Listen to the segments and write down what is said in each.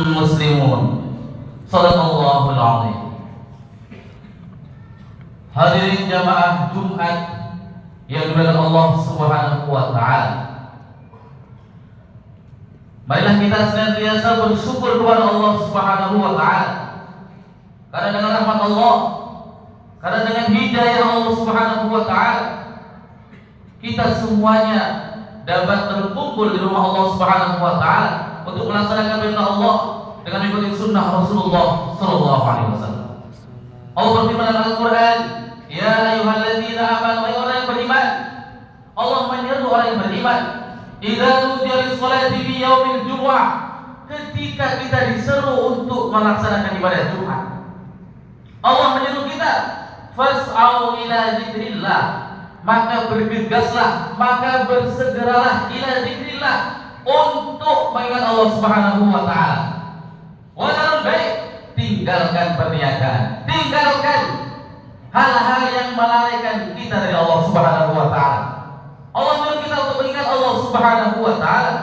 muslimun. Shadaqallahul azim. Hadirin jamaah Jumat yang dimuliakan Allah Subhanahu wa taala. Marilah kita senantiasa bersyukur kepada Allah Subhanahu wa taala. Karena dengan rahmat Allah, karena dengan hidayah Allah Subhanahu wa taala, kita semuanya dapat berkumpul di rumah Allah Subhanahu wa taala untuk melaksanakan perintah Allah dengan mengikuti sunnah Rasulullah sallallahu alaihi wasallam. Allah berfirman dalam Al-Qur'an, "Ya ayyuhalladzina amanu," wahai orang yang beriman. Allah menyeru orang yang beriman, "Idza nudiya lis-sholati fi yaumil jumu'ah," ketika kita diseru untuk melaksanakan ibadah Jumat. Allah menyeru kita, "Fas'au ila dzikrillah," maka bergegaslah, maka bersegeralah ila dzikrillah, untuk mengingat Allah Subhanahu wa taala. Wa dzarul bai', tinggalkan perniagaan, tinggalkan hal-hal yang melalaikan kita dari Allah Subhanahu wa taala. Allah menyuruh kita untuk mengingat Allah Subhanahu wa taala,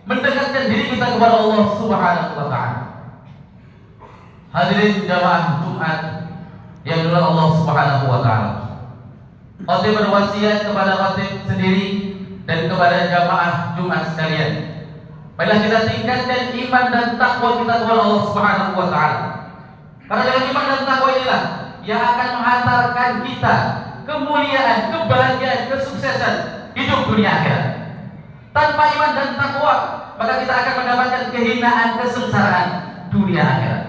mendekatkan diri kita kepada Allah Subhanahu wa taala. Hadirin jamaah Jumat yang dimuliakan Allah Subhanahu wa taala. Khatib berwasiat kepada khatib sendiri dan kepada jamaah Jumat sekalian, marilah kita tingkatkan iman dan takwa kita kepada Allah Subhanahu wa taala. Karena dengan iman dan takwa inilah yang akan menghantarkan kita kemuliaan, kebahagiaan, kesuksesan hidup dunia akhirat. Tanpa iman dan takwa, maka kita akan mendapatkan kehinaan, kesengsaraan dunia akhirat.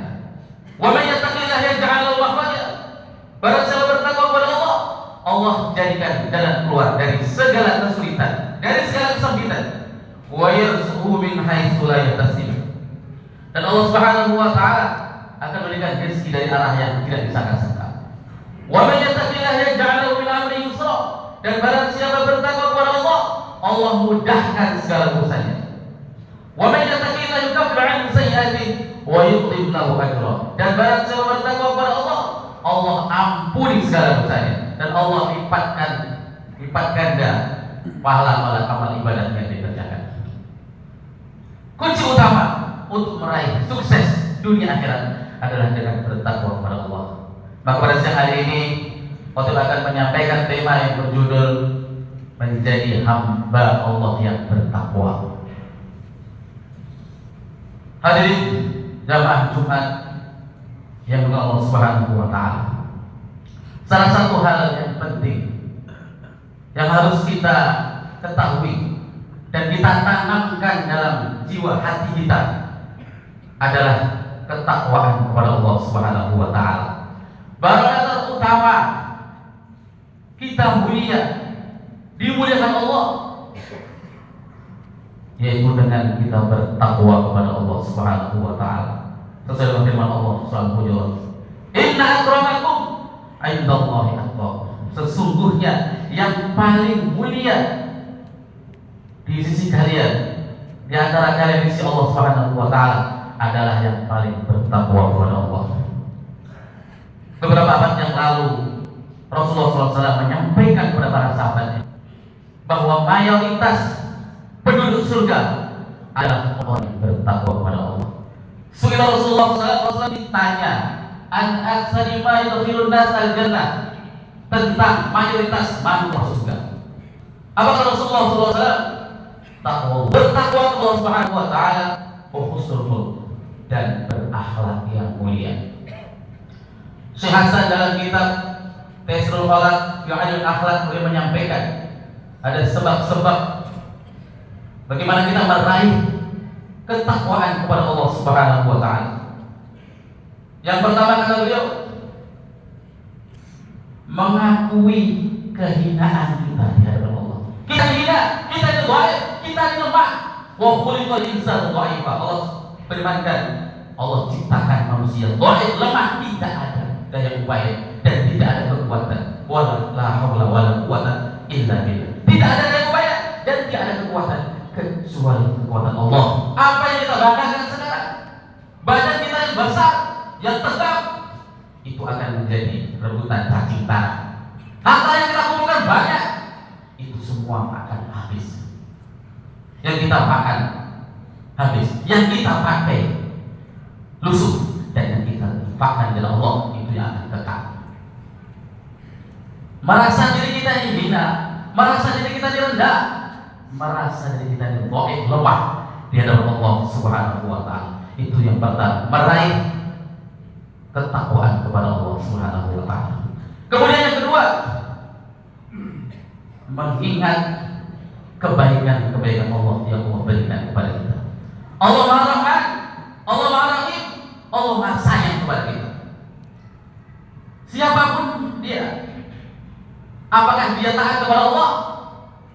Wa may yattaqillaha yaj'al lahu makhraja. Barang siapa bertakwa kepada Allah, Allah jadikan jalan keluar dari segala kesulitan, dari segala kesempitan. Wa yarzuqhu min haitsu la yahtasib. Dan Allah Subhanahu wa taala akan memberikan rezeki dari arah yang tidak disangka-sangka. Wa may yattaqillaha yaj'al lahu min amri yusra. Dan barang siapa bertakwa kepada Allah, Allah mudahkan segala urusannya. Wa may yattaqillaha yukaffir 'anhu sayyi'atihi wa yu'ti lahu ajra. Dan barang siapa bertakwa kepada Allah, Allah ampuni segala dosanya dan Allah lipat ganda pahala amal ibadah yang dikerjakan. Kunci utama untuk meraih sukses dunia akhirat adalah dengan bertakwa kepada Allah. Maka pada siang hari ini Khatib akan menyampaikan tema yang berjudul menjadi hamba Allah yang bertakwa. Hadirin jamaah Jumat yang dimuliakan Allah Subhanahu wa taala. Salah satu hal yang penting yang harus kita ketahui dan kita tanamkan dalam jiwa hati kita adalah ketakwaan kepada Allah Subhanahu wa taala. Barang utama kita mulia, dimuliakan Allah, yaitu dengan kita bertakwa kepada Allah Subhanahu wa taala. Sesuai dengan firman Allah Subhanahu wa taala, "Inna akramakum 'indallahi atqakum." Sesungguhnya yang paling mulia di sisi kalian, di antara kalian di sisi Allah Subhanahu wa taala, adalah yang paling bertakwa kepada Allah. Beberapa abad yang lalu Rasulullah SAW menyampaikan kepada para sahabatnya bahwa mayoritas penduduk surga adalah orang yang bertakwa kepada Allah. Sudah Rasulullah SAW ditanya an aksari ma yudkhilun nas al-jannah, tentang mayoritas manusia surga. Apakah Rasulullah SAW? Takwa, bertakwa kepada Allah Subhanahu wa taala, husnul khuluq, dan berakhlak yang mulia. Syekh Hasan dalam kitab Tasrul Khalaq fi Ilmul Akhlaq beliau menyampaikan ada sebab-sebab bagaimana kita meraih ketakwaan kepada Allah Subhanahu wa taala. Yang pertama kata beliau, mengakui kehinaan kita di hadapan Allah. Kita hina, kita dhaif, kita lemah. Wa khuliqal insanu dhaifa. Allah firmankan, Allah ciptakan manusia dhaif, lemah, tidak ada daya upaya dan tidak ada kekuatan. Wala haula wala quwwata illa billah. Tidak ada daya upaya dan tidak ada kekuatan kecuali kekuatan Allah. Apa yang kita banggakan sekarang, badan kita yang besar, yang tegap, itu akan menjadi rebutan cacing tanah. Harta yang kita kumpulkan banyak, itu semua akan habis. Yang kita makan habis, yang kita pakai lusuh, dan yang kita infakkan dalam Allah itu yang akan kekal. Merasa diri kita hina, merasa diri kita rendah, merasa diri kita dhaif, lemah di hadapan Allah Subhanahu wa taala, itu yang pertama, meraih ketakwaan kepada Allah Subhanahu wa taala. Kemudian yang kedua, mengingat kebaikan-kebaikan Allah yang Allah berikan kepada kita. Allah Maha Rahman, Allah Maha Rahim, Allah Maha Sayang kepada kita. Siapapun dia, apakah dia taat kepada Allah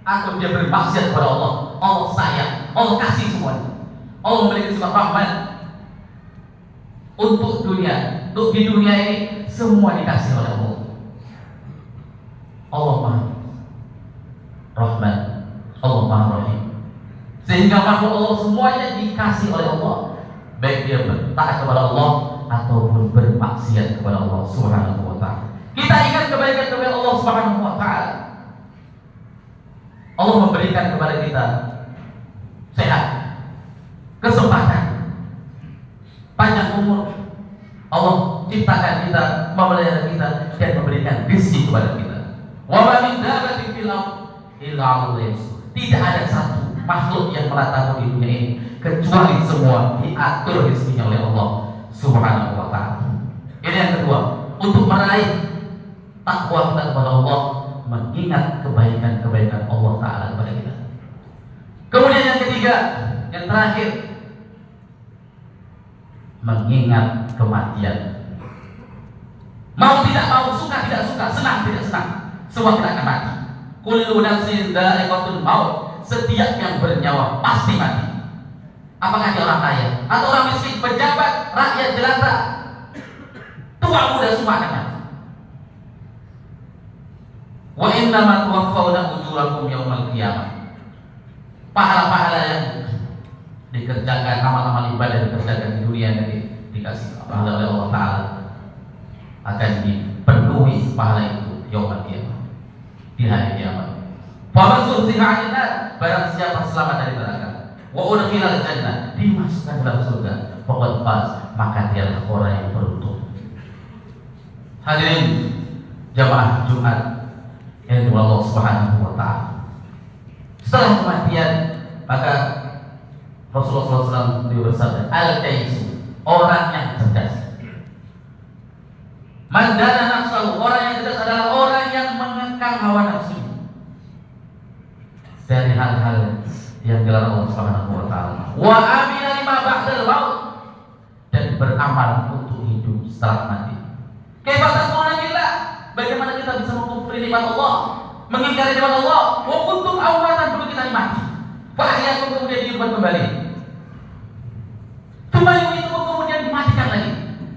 atau dia bermaksiat kepada Allah, Allah sayang, Allah kasih semuanya. Allah memberikan sifat rahmat untuk dunia, untuk di dunia ini semua dikasih oleh Allah. Allah Maha Rahman, Allah Maha Rahim, sehingga makhluk Allah semuanya dikasih oleh Allah, baik dia bertaat kepada Allah ataupun bermaksiat kepada Allah Subhanahu wa taala. Kita ingat kebaikan-kebaikan Allah Subhanahu wa taala. Allah memberikan kepada kita sehat, kesempatan, panjang umur. Allah ciptakan kita, memelihara kita, dan memberikan rezeki kepada kita. Wa ma min dabbatin fil ardi illa 'ala Allahi rizquha. Tidak ada satu makhluk yang merata di dunia ini kecuali semua diatur rezekinya oleh Allah Subhanahu wa taala. Ini yang kedua, untuk meraih takwa kita kepada Allah, mengingat kebaikan-kebaikan Allah taala kepada kita. Kemudian yang ketiga, yang terakhir, mengingat kematian. Mau tidak mau, suka tidak suka, senang tidak senang, semua kita akan mati. Kullu nafsin dha'iqatul maut. Setiap yang bernyawa pasti mati. Apakah dia orang kaya atau orang miskin, pejabat, rakyat jelata, tua muda, semua akan mati. Wa innama tuwaffawna ujurakum yaumal qiyamah. Pahala-pahala yang dikerjakan, amal-amal ibadah dikerjakan di dunia nanti dikasih pahala oleh Allah taala, akan dipenuhi pahala itu yaumul qiyamah, di hari kiamat. Faman zuhziha 'anil nar, barang siapa selamat dari neraka, wa udkhilal jannah, dimasukkan dalam surga, faqad faz, maka dialah orang yang beruntung. Hadirin jamaah Jumat yang dimulai Allah Subhanahu wa taala. Setelah kematian, maka Rasulullah SAW bersabda, al-kaisu, orang yang cerdas. Mandana nafsahu, orang yang cerdas adalah orang yang mengekang hawa nafsu dari hal-hal yang dilarang Allah Subhanahu wa taala. Wa amila lima ba'dal maut, dan beramal untuk hidup setelah mati. Kaifa tasmuna billah, bagaimana kita bisa mengkufri nikmat Allah, mengingkari nikmat Allah? Wa kuntum amwatan, dulu kita mati. Fa ahyakum, kemudian dihidupkan kembali. Summa yuhyikum, kemudian dimatikan lagi.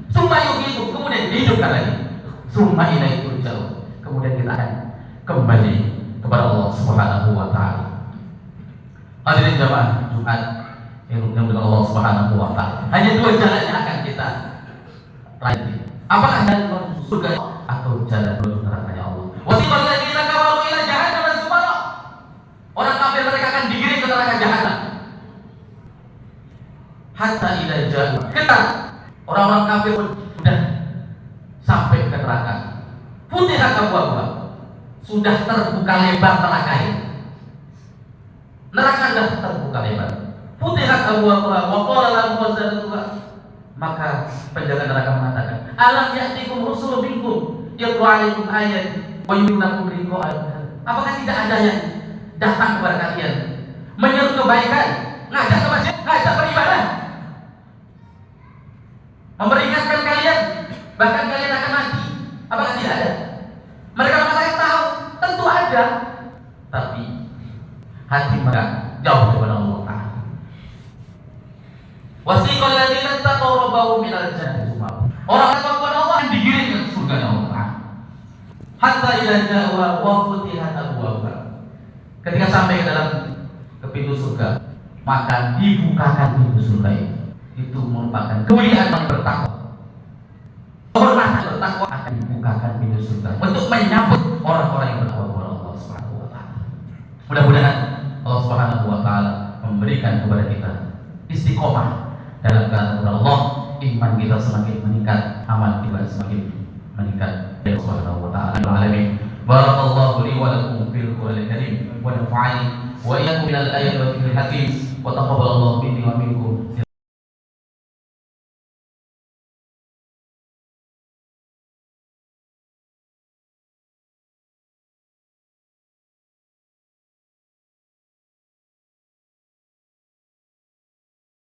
Summa yuhyikum, kemudian dihidupkan lagi. Summa ilaihi turja'un, kemudian kita akan kembali kepada Allah Subhanahu wa taala. Hadirin jamaah Jumat yang dengan Allah Subhanahu wa taala. Hanya dua jalan yang akan kita raih. Apakah jalan menuju surga atau jalan menuju neraka Allah? Wasiqal ladzina kafaru ila jahannam zumara. Orang kafir mereka akan digiring ke neraka jahanam. Hatta ila jahannam. Kita orang-orang kafir pun sudah sampai ke neraka. Futihat abwaabha, sudah terbuka lebar neraka ini. Neraka sudah terbuka lebar. Futihat abwaabha wa qala lahum khazanatuha, maka penjaga neraka mengatakan, alam ya'tikum rusulun minkum yatlu 'alaikum ayati wa yunzirukum liqa'a. Apakah tidak ada yang datang kepada kalian menyeru kebaikan, ngajak ke masjid, ngajak beribadah, memperingatkan kalian bahkan kalian akan mati? Apakah tidak ada? Mereka mengatakan tahu, tentu ada, tapi hati mereka jauh daripada Allah Ta'ala. Wasiqal ladzina taqaw rabbahum minal jannati zumara. Orang yang takut kepada Allah digiring ke surga Allah Ta'ala. Hatta idza ja'uha wa futihat abwaabha. Ketika sampai ke dalam ke pintu surga, maka dibukakan pintu surga itu. Itu merupakan kemuliaan yang bertakwa. Kehormatan bertakwa akan dibukakan pintu surga untuk menyambut orang-orang yang bertakwa kepada Allah Subhanahu wa taala. Mudah-mudahan Allah Subhanahu wa taala memberikan kepada kita istiqomah dalam keadaan Allah, iman kita semakin meningkat, amal kita semakin meningkat. Ya Subhanahu wa ta'ala alamin. Barakallahu li wa lakum fil Qur'anil karim wa nafa'ani wa iyyakum minal ayati wal hakim wa taqabbalallahu minni wa minkum